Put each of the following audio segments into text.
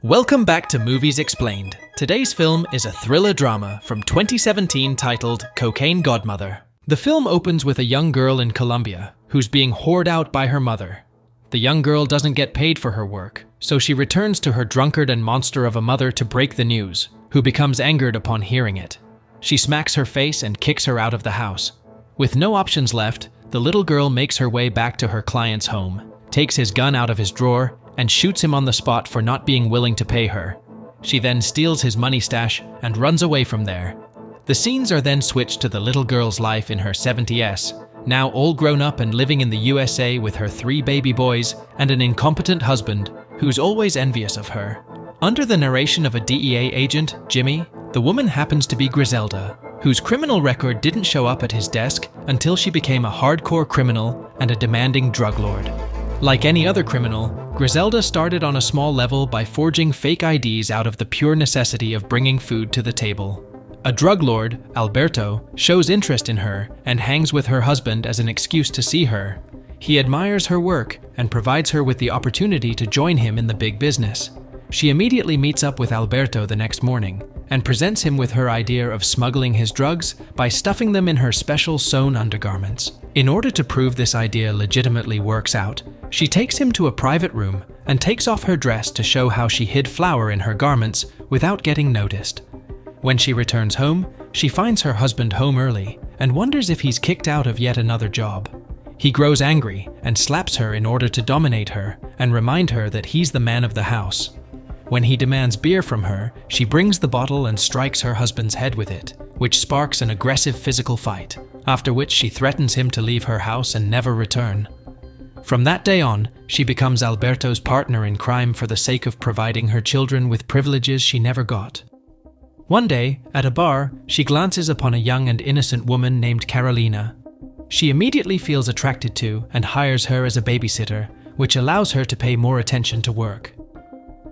Welcome back to Movies Explained. Today's film is a thriller drama from 2017 titled Cocaine Godmother. The film opens with a young girl in Colombia who's being whored out by her mother. The young girl doesn't get paid for her work, so she returns to her drunkard and monster of a mother to break the news, who becomes angered upon hearing it. She smacks her face and kicks her out of the house. With no options left, the little girl makes her way back to her client's home, takes his gun out of his drawer, and shoots him on the spot for not being willing to pay her. She then steals his money stash and runs away from there. The scenes are then switched to the little girl's life in her 70s, now all grown up and living in the USA with her 3 baby boys and an incompetent husband who's always envious of her. Under the narration of a DEA agent, Jimmy, the woman happens to be Griselda, whose criminal record didn't show up at his desk until she became a hardcore criminal and a demanding drug lord. Like any other criminal, Griselda started on a small level by forging fake IDs out of the pure necessity of bringing food to the table. A drug lord, Alberto, shows interest in her and hangs with her husband as an excuse to see her. He admires her work and provides her with the opportunity to join him in the big business. She immediately meets up with Alberto the next morning and presents him with her idea of smuggling his drugs by stuffing them in her special sewn undergarments. In order to prove this idea legitimately works out, she takes him to a private room and takes off her dress to show how she hid flour in her garments without getting noticed. When she returns home, she finds her husband home early and wonders if he's kicked out of yet another job. He grows angry and slaps her in order to dominate her and remind her that he's the man of the house. When he demands beer from her, she brings the bottle and strikes her husband's head with it, which sparks an aggressive physical fight, after which she threatens him to leave her house and never return. From that day on, she becomes Alberto's partner in crime for the sake of providing her children with privileges she never got. One day, at a bar, she glances upon a young and innocent woman named Carolina. She immediately feels attracted to and hires her as a babysitter, which allows her to pay more attention to work.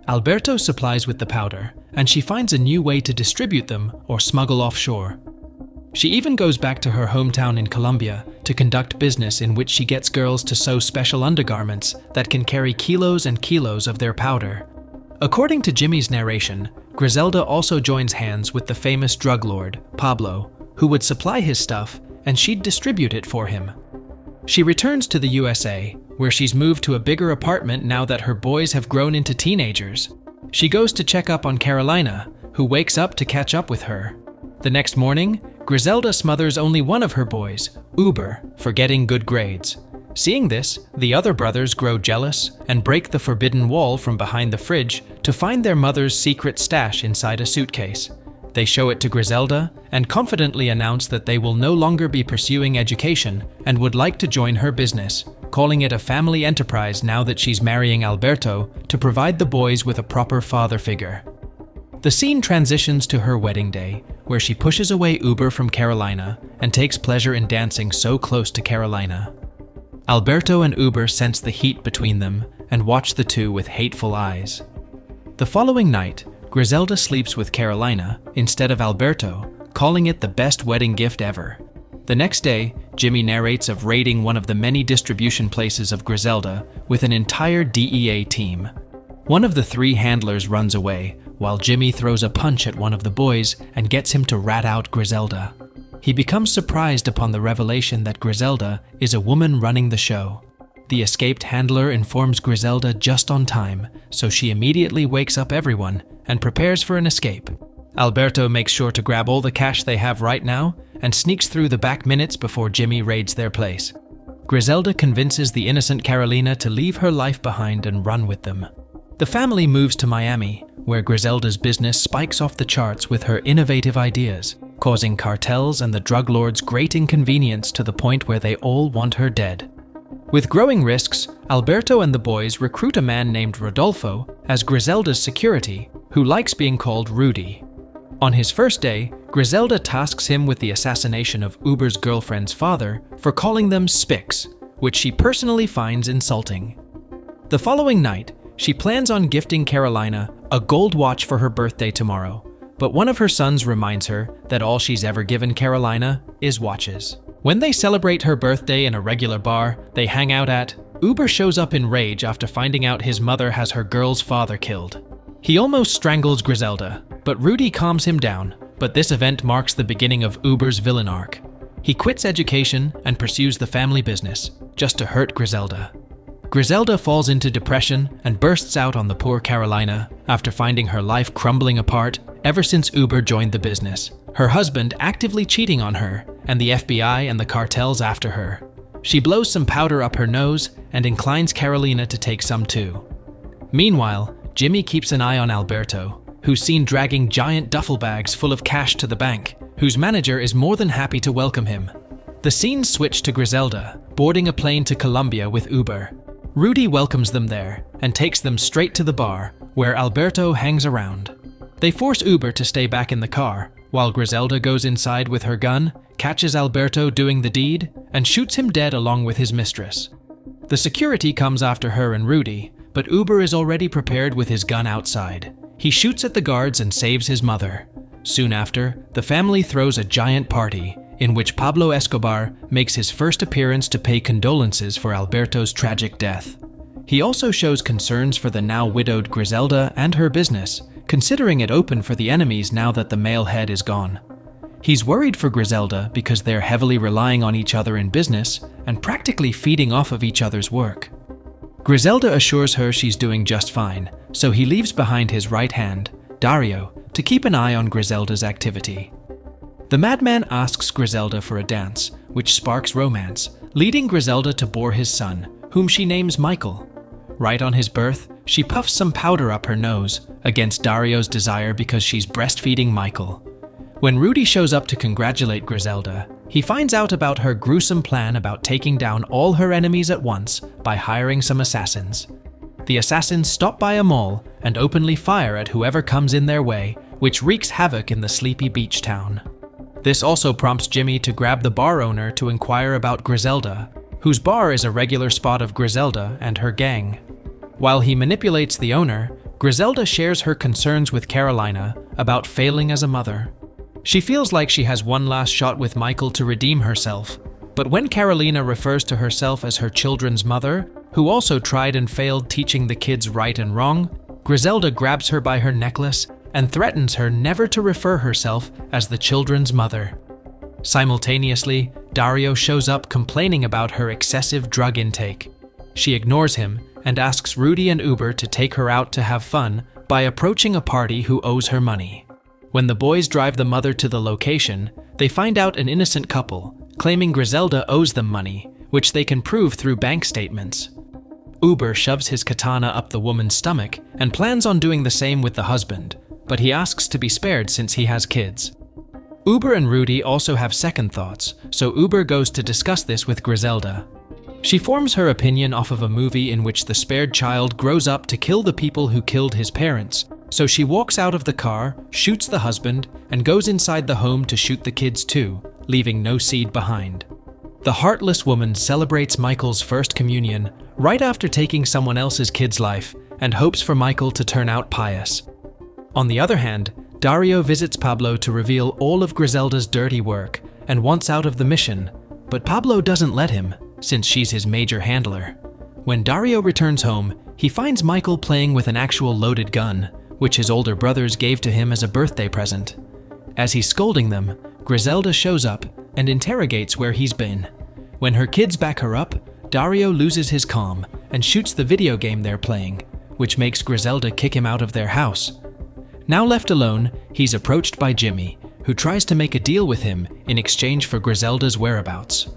Alberto supplies with the powder, and she finds a new way to distribute them or smuggle offshore. She even goes back to her hometown in Colombia to conduct business in which she gets girls to sew special undergarments that can carry kilos and kilos of their powder. According to Jimmy's narration, Griselda also joins hands with the famous drug lord, Pablo, who would supply his stuff and she'd distribute it for him. She returns to the USA, where she's moved to a bigger apartment now that her boys have grown into teenagers. She goes to check up on Carolina, who wakes up to catch up with her. The next morning, Griselda smothers only one of her boys, Uber, for getting good grades. Seeing this, the other brothers grow jealous and break the forbidden wall from behind the fridge to find their mother's secret stash inside a suitcase. They show it to Griselda and confidently announce that they will no longer be pursuing education and would like to join her business, calling it a family enterprise now that she's marrying Alberto to provide the boys with a proper father figure. The scene transitions to her wedding day, where she pushes away Uber from Carolina and takes pleasure in dancing so close to Carolina. Alberto and Uber sense the heat between them and watch the two with hateful eyes. The following night, Griselda sleeps with Carolina instead of Alberto, calling it the best wedding gift ever. The next day, Jimmy narrates of raiding one of the many distribution places of Griselda with an entire DEA team. One of the 3 handlers runs away, while Jimmy throws a punch at one of the boys and gets him to rat out Griselda. He becomes surprised upon the revelation that Griselda is a woman running the show. The escaped handler informs Griselda just on time, so she immediately wakes up everyone and prepares for an escape. Alberto makes sure to grab all the cash they have right now and sneaks through the back minutes before Jimmy raids their place. Griselda convinces the innocent Carolina to leave her life behind and run with them. The family moves to Miami, where Griselda's business spikes off the charts with her innovative ideas, causing cartels and the drug lords great inconvenience to the point where they all want her dead. With growing risks, Alberto and the boys recruit a man named Rodolfo as Griselda's security, who likes being called Rudy. On his first day, Griselda tasks him with the assassination of Uber's girlfriend's father for calling them spics, which she personally finds insulting. The following night, she plans on gifting Carolina a gold watch for her birthday tomorrow, but one of her sons reminds her that all she's ever given Carolina is watches. When they celebrate her birthday in a regular bar they hang out at, Uber shows up in rage after finding out his mother has her girl's father killed. He almost strangles Griselda, but Rudy calms him down, but this event marks the beginning of Uber's villain arc. He quits education and pursues the family business, just to hurt Griselda. Griselda falls into depression and bursts out on the poor Carolina after finding her life crumbling apart ever since Uber joined the business. Her husband actively cheating on her, and the FBI and the cartels after her. She blows some powder up her nose and inclines Carolina to take some too. Meanwhile, Jimmy keeps an eye on Alberto, who's seen dragging giant duffel bags full of cash to the bank, whose manager is more than happy to welcome him. The scenes switch to Griselda, boarding a plane to Colombia with Uber. Rudy welcomes them there and takes them straight to the bar, where Alberto hangs around. They force Uber to stay back in the car, while Griselda goes inside with her gun, catches Alberto doing the deed, and shoots him dead along with his mistress. The security comes after her and Rudy, but Uber is already prepared with his gun outside. He shoots at the guards and saves his mother. Soon after, the family throws a giant party, in which Pablo Escobar makes his first appearance to pay condolences for Alberto's tragic death. He also shows concerns for the now widowed Griselda and her business, considering it open for the enemies now that the male head is gone. He's worried for Griselda because they're heavily relying on each other in business and practically feeding off of each other's work. Griselda assures her she's doing just fine, so he leaves behind his right hand, Dario, to keep an eye on Griselda's activity. The madman asks Griselda for a dance, which sparks romance, leading Griselda to bore his son, whom she names Michael. Right on his birth, she puffs some powder up her nose, against Dario's desire because she's breastfeeding Michael. When Rudy shows up to congratulate Griselda, he finds out about her gruesome plan about taking down all her enemies at once by hiring some assassins. The assassins stop by a mall and openly fire at whoever comes in their way, which wreaks havoc in the sleepy beach town. This also prompts Jimmy to grab the bar owner to inquire about Griselda, whose bar is a regular spot of Griselda and her gang. While he manipulates the owner, Griselda shares her concerns with Carolina about failing as a mother. She feels like she has one last shot with Michael to redeem herself, but when Carolina refers to herself as her children's mother, who also tried and failed teaching the kids right and wrong, Griselda grabs her by her necklace and threatens her never to refer herself as the children's mother. Simultaneously, Dario shows up complaining about her excessive drug intake. She ignores him and asks Rudy and Uber to take her out to have fun by approaching a party who owes her money. When the boys drive the mother to the location, they find out an innocent couple, claiming Griselda owes them money, which they can prove through bank statements. Uber shoves his katana up the woman's stomach and plans on doing the same with the husband, but he asks to be spared since he has kids. Uber and Rudy also have second thoughts, so Uber goes to discuss this with Griselda. She forms her opinion off of a movie in which the spared child grows up to kill the people who killed his parents, so she walks out of the car, shoots the husband, and goes inside the home to shoot the kids too, leaving no seed behind. The heartless woman celebrates Michael's first communion right after taking someone else's kid's life and hopes for Michael to turn out pious. On the other hand, Dario visits Pablo to reveal all of Griselda's dirty work and wants out of the mission, but Pablo doesn't let him, since she's his major handler. When Dario returns home, he finds Michael playing with an actual loaded gun, which his older brothers gave to him as a birthday present. As he's scolding them, Griselda shows up and interrogates where he's been. When her kids back her up, Dario loses his calm and shoots the video game they're playing, which makes Griselda kick him out of their house. Now left alone, he's approached by Jimmy, who tries to make a deal with him in exchange for Griselda's whereabouts.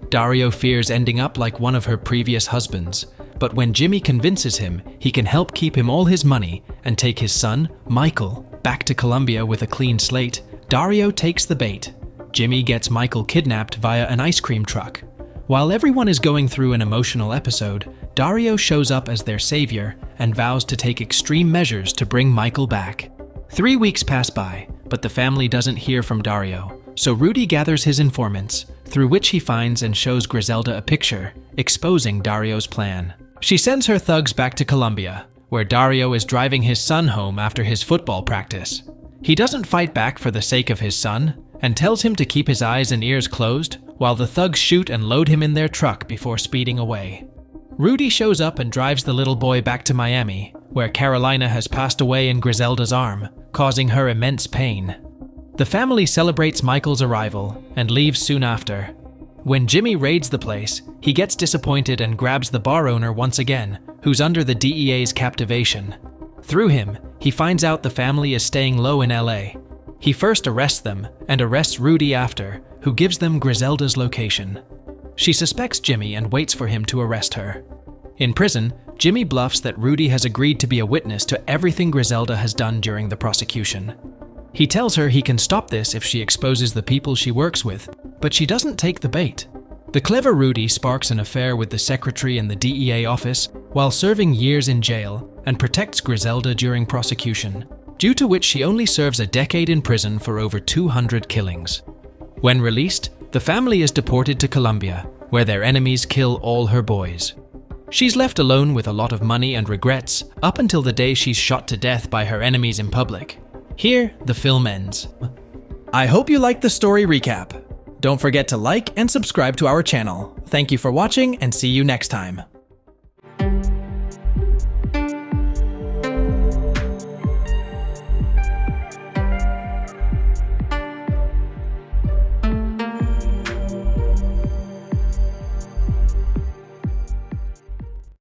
Dario fears ending up like one of her previous husbands, but when Jimmy convinces him he can help keep him all his money and take his son, Michael, back to Colombia with a clean slate, Dario takes the bait. Jimmy gets Michael kidnapped via an ice cream truck. While everyone is going through an emotional episode, Dario shows up as their savior and vows to take extreme measures to bring Michael back. 3 weeks pass by, but the family doesn't hear from Dario, so Rudy gathers his informants, through which he finds and shows Griselda a picture, exposing Dario's plan. She sends her thugs back to Colombia, where Dario is driving his son home after his football practice. He doesn't fight back for the sake of his son, and tells him to keep his eyes and ears closed, while the thugs shoot and load him in their truck before speeding away. Rudy shows up and drives the little boy back to Miami, where Carolina has passed away in Griselda's arm, causing her immense pain. The family celebrates Michael's arrival and leaves soon after. When Jimmy raids the place, he gets disappointed and grabs the bar owner once again, who's under the DEA's captivation. Through him, he finds out the family is staying low in LA. He first arrests them and arrests Rudy after, who gives them Griselda's location. She suspects Jimmy and waits for him to arrest her. In prison, Jimmy bluffs that Rudy has agreed to be a witness to everything Griselda has done during the prosecution. He tells her he can stop this if she exposes the people she works with, but she doesn't take the bait. The clever Rudy sparks an affair with the secretary in the DEA office while serving years in jail and protects Griselda during prosecution, due to which she only serves a decade in prison for over 200 killings. When released, the family is deported to Colombia, where their enemies kill all her boys. She's left alone with a lot of money and regrets up until the day she's shot to death by her enemies in public. Here, the film ends. I hope you liked the story recap. Don't forget to like and subscribe to our channel. Thank you for watching and see you next time.